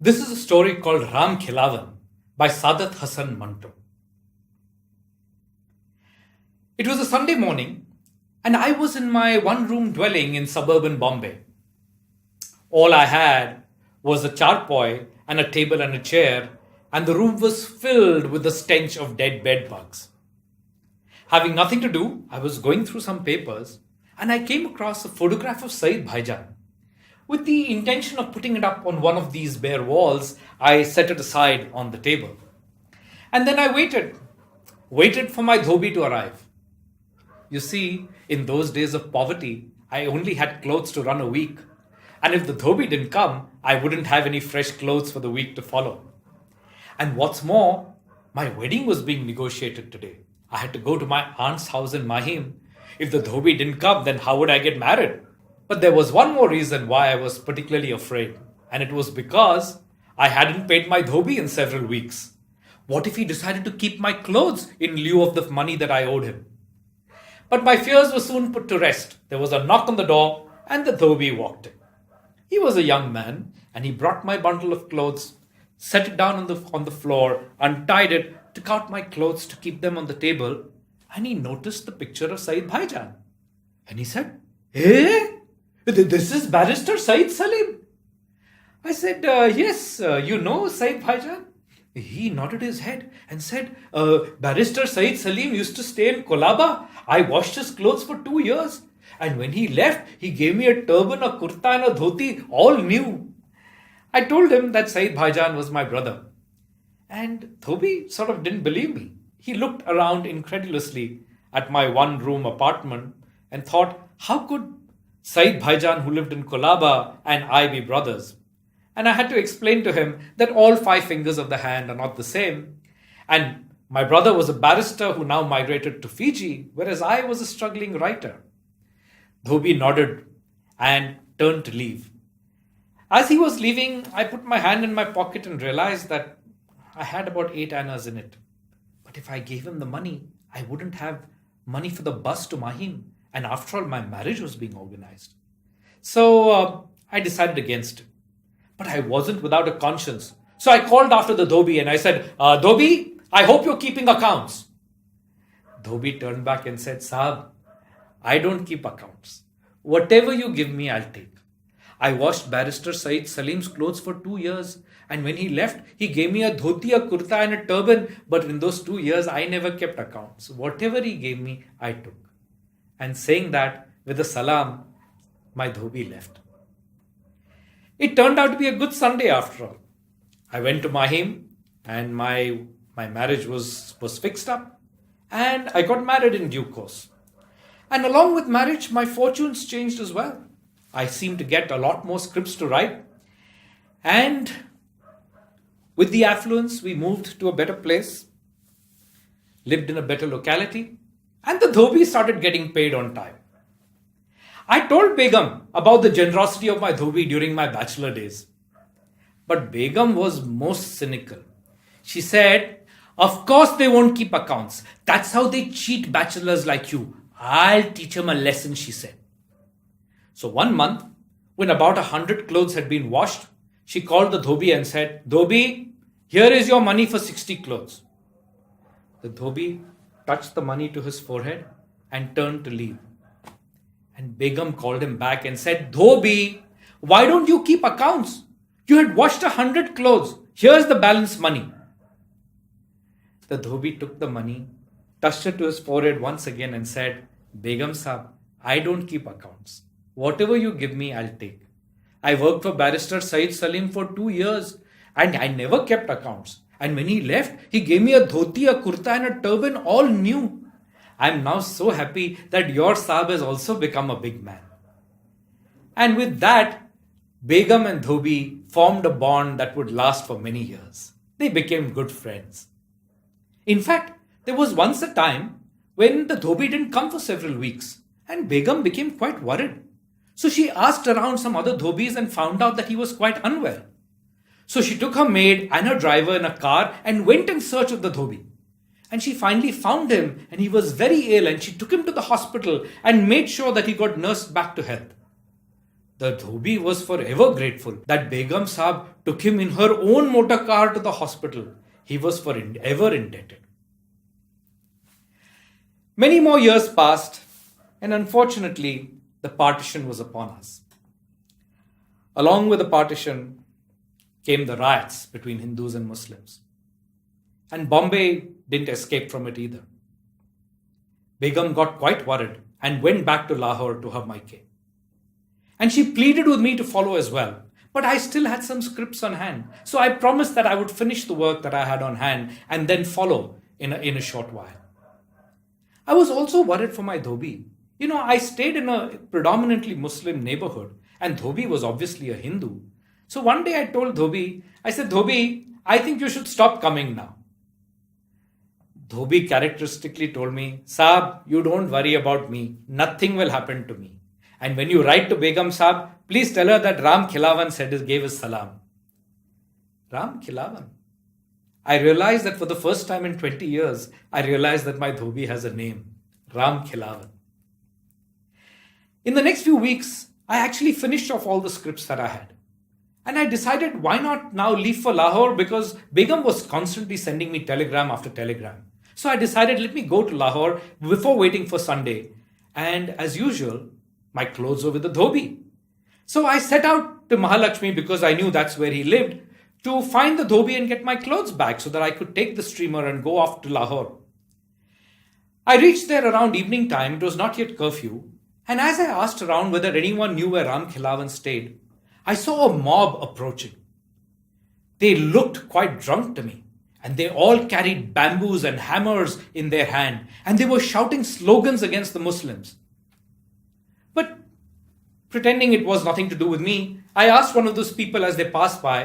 This is a story called Khilawan by Sadat, Hasan, Manto. It was a Sunday morning, and I was in my one-room dwelling in suburban Bombay. All I had was a charpoy and a table and a chair, and the room was filled with the stench of dead bed bugs. Having nothing to do, I was going through some papers, and I came across a photograph of Said Bhaijan. With the intention of putting it up on one of these bare walls, I set it aside on the table. And then I waited for my dhobi to arrive. You see, in those days of poverty, I only had clothes to run a week. And if the dhobi didn't come, I wouldn't have any fresh clothes for the week to follow. And what's more, my wedding was being negotiated today. I had to go to my aunt's house in Mahim. If the dhobi didn't come, then how would I get married? But there was one more reason why I was particularly afraid, and it was because I hadn't paid my dhobi in several weeks. What if he decided to keep my clothes in lieu of the money that I owed him? But my fears were soon put to rest. There was a knock on the door, and the dhobi walked in. He was a young man, and he brought my bundle of clothes, set it down on the floor, untied it, took out my clothes to keep them on the table, and he noticed the picture of Said Bhaijan. And he said, "Hey, this is Barrister Said Salim." I said, "Yes, you know Said Bhaijan?" He nodded his head and said, "Barrister Said Salim used to stay in Kolaba. I washed his clothes for 2 years. And when he left, he gave me a turban, a kurta and a dhoti, all new." I told him that Said Bhaijan was my brother. And Dhobi sort of didn't believe me. He looked around incredulously at my one-room apartment and thought, how could Said Bhaijan, who lived in Kolaba, and I be brothers? And I had to explain to him that all 5 fingers of the hand are not the same. And my brother was a barrister who now migrated to Fiji, whereas I was a struggling writer. Dhobi nodded and turned to leave. As he was leaving, I put my hand in my pocket and realized that I had about 8 annas in it. But if I gave him the money, I wouldn't have money for the bus to Mahim. And after all, my marriage was being organized. So I decided against it. But I wasn't without a conscience. So I called after the dhobi and I said, "Dhobi, I hope you're keeping accounts." Dhobi turned back and said, "Sahab, I don't keep accounts. Whatever you give me, I'll take. I washed Barrister Said Salim's clothes for 2 years, and when he left, he gave me a dhoti, a kurta and a turban, but in those 2 years, I never kept accounts. Whatever he gave me, I took." And saying that, with a salam, my dhobi left. It turned out to be a good Sunday after all. I went to Mahim, and my marriage was fixed up, and I got married in due course. And along with marriage, my fortunes changed as well. I seemed to get a lot more scripts to write. And with the affluence, we moved to a better place, lived in a better locality, and the dhobi started getting paid on time. I told Begum about the generosity of my dhobi during my bachelor days. But Begum was most cynical. She said, "Of course they won't keep accounts. That's how they cheat bachelors like you. I'll teach them a lesson," she said. So one month, when about 100 clothes had been washed, she called the dhobi and said, "Dhobi, here is your money for 60 clothes." The dhobi touched the money to his forehead and turned to leave. And Begum called him back and said, "Dhobi, why don't you keep accounts? You had washed 100 clothes. Here's the balance money." The dhobi took the money, touched it to his forehead once again and said, "Begum Sahab, I don't keep accounts. Whatever you give me, I'll take. I worked for Barrister Said Salim for 2 years and I never kept accounts. And when he left, he gave me a dhoti, a kurta and a turban, all new. I'm now so happy that your Sahab has also become a big man." And with that, Begum and Dhobi formed a bond that would last for many years. They became good friends. In fact, there was once a time when the dhobi didn't come for several weeks, and Begum became quite worried. So she asked around some other dhobis and found out that he was quite unwell. So she took her maid and her driver in a car and went in search of the dhobi. And she finally found him, and he was very ill, and she took him to the hospital and made sure that he got nursed back to health. The dhobi was forever grateful that Begum Saab took him in her own motor car to the hospital. He was forever indebted. Many more years passed, and unfortunately, the partition was upon us. Along with the partition came the riots between Hindus and Muslims. And Bombay didn't escape from it either. Begum got quite worried and went back to Lahore to her maike. And she pleaded with me to follow as well. But I still had some scripts on hand. So I promised that I would finish the work that I had on hand and then follow in a short while. I was also worried for my dhobi. I stayed in a predominantly Muslim neighborhood, and dhobi was obviously a Hindu. So one day I told dhobi, I said, "Dhobi, I think you should stop coming now." Dhobi characteristically told me, "Saab, you don't worry about me. Nothing will happen to me. And when you write to Begum Saab, please tell her that Ram Khilawan gave his salam." Ram Khilawan. I realized that for the first time in 20 years, I realized that my dhobi has a name, Ram Khilawan. In the next few weeks, I actually finished off all the scripts that I had. And I decided why not now leave for Lahore, because Begum was constantly sending me telegram after telegram. So I decided, let me go to Lahore before waiting for Sunday. And as usual, my clothes were with the dhobi. So I set out to Mahalakshmi, because I knew that's where he lived, to find the dhobi and get my clothes back so that I could take the steamer and go off to Lahore. I reached there around evening time. It was not yet curfew. And as I asked around whether anyone knew where Ram Khilawan stayed, I saw a mob approaching. They looked quite drunk to me, and they all carried bamboos and hammers in their hand, and they were shouting slogans against the Muslims. But pretending it was nothing to do with me, I asked one of those people as they passed by,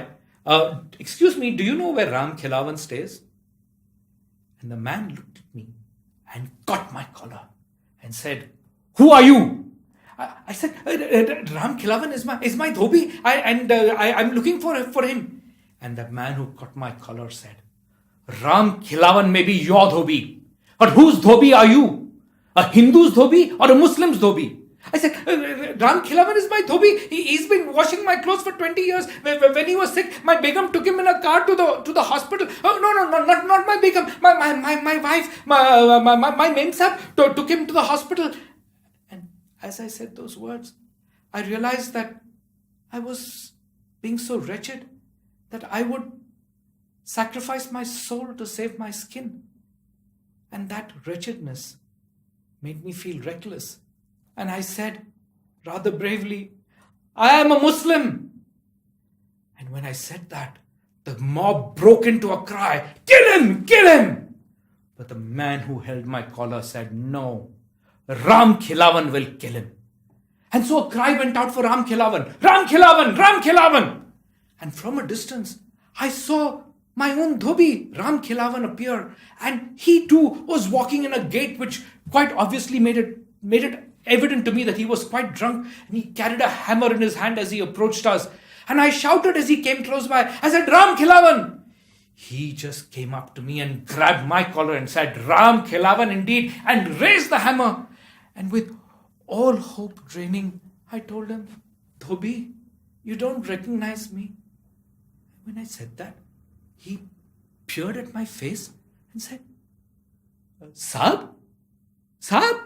"Excuse me, do you know where Ram Khilawan stays?" And the man looked at me and caught my collar and said, "Who are you?" I said, "Ram Khilawan is my dhobi, I'm looking for him." And the man who caught my collar said, "Ram Khilawan may be your dhobi, but whose dhobi are you? A Hindu's dhobi or a Muslim's dhobi?" I said, "Ram Khilawan is my dhobi. He's been washing my clothes for 20 years. When he was sick, my Begum took him in a car to the hospital." "Oh, no, not my Begum. My wife, my Memsab took him to the hospital." And as I said those words, I realized that I was being so wretched that I would sacrifice my soul to save my skin. And that wretchedness made me feel reckless. And I said, rather bravely, "I am a Muslim." And when I said that, the mob broke into a cry, "Kill him! Kill him!" But the man who held my collar said, "No, Ram Khilawan will kill him." And so a cry went out for Ram Khilawan, "Ram Khilawan! Ram Khilawan!" And from a distance, I saw my own dhobi, Ram Khilawan, appear. And he too was walking in a gait which quite obviously made it evident to me that he was quite drunk, and he carried a hammer in his hand as he approached us. And I shouted as he came close by, I said, "Ram Khilawan!" He just came up to me and grabbed my collar and said, "Ram Khilawan indeed," and raised the hammer. And with all hope draining, I told him, "Dhobi, you don't recognize me." When I said that, he peered at my face and said, "Saab? Saab?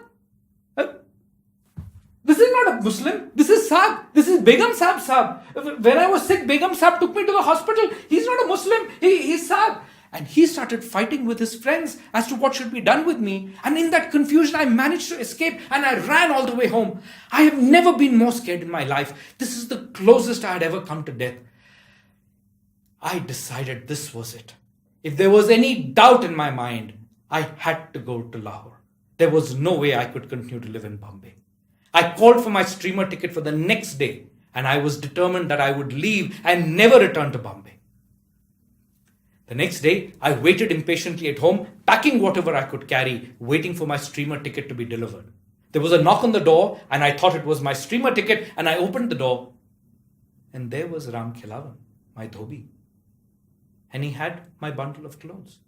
This is not a Muslim. This is Saab. This is Begum Saab. When I was sick, Begum Saab took me to the hospital. He's not a Muslim. He's Saab." And he started fighting with his friends as to what should be done with me. And in that confusion, I managed to escape and I ran all the way home. I have never been more scared in my life. This is the closest I had ever come to death. I decided this was it. If there was any doubt in my mind, I had to go to Lahore. There was no way I could continue to live in Bombay. I called for my steamer ticket for the next day, and I was determined that I would leave and never return to Bombay. The next day, I waited impatiently at home, packing whatever I could carry, waiting for my steamer ticket to be delivered. There was a knock on the door, and I thought it was my steamer ticket, and I opened the door, and there was Ram Khilawan, my dhobi. And he had my bundle of clothes.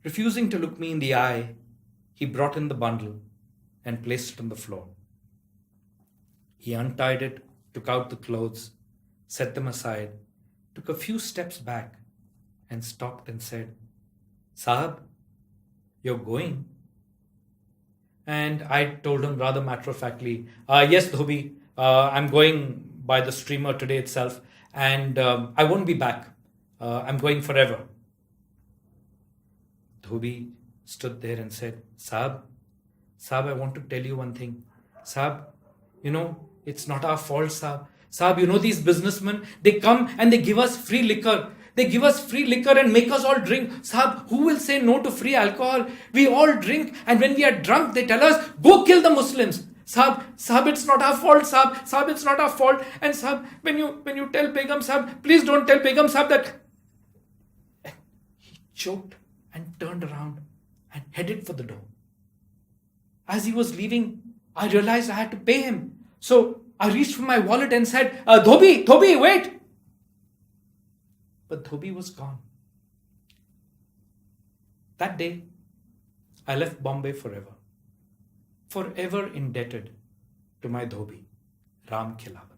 Refusing to look me in the eye, he brought in the bundle and placed it on the floor. He untied it, took out the clothes, set them aside, took a few steps back, and stopped and said, Sahab, you're going? And I told him rather matter of factly, yes, Dhobi, I'm going by the streamer today itself, and I won't be back. I'm going forever. Dhobi stood there and said, Saab, I want to tell you one thing. Saab, it's not our fault, Saab. Saab, these businessmen, they come and they give us free liquor. They give us free liquor and make us all drink. Saab, who will say no to free alcohol? We all drink, and when we are drunk, they tell us, go kill the Muslims. Saab, it's not our fault, Saab, it's not our fault. And Saab, when you tell Begum, Saab, please don't tell Begum, Saab, that... And he choked and turned around and headed for the door. As he was leaving, I realized I had to pay him. So I reached for my wallet and said, Dhobi, wait. But Dhobi was gone. That day, I left Bombay forever indebted to my Dhobi, Ram Khilawan.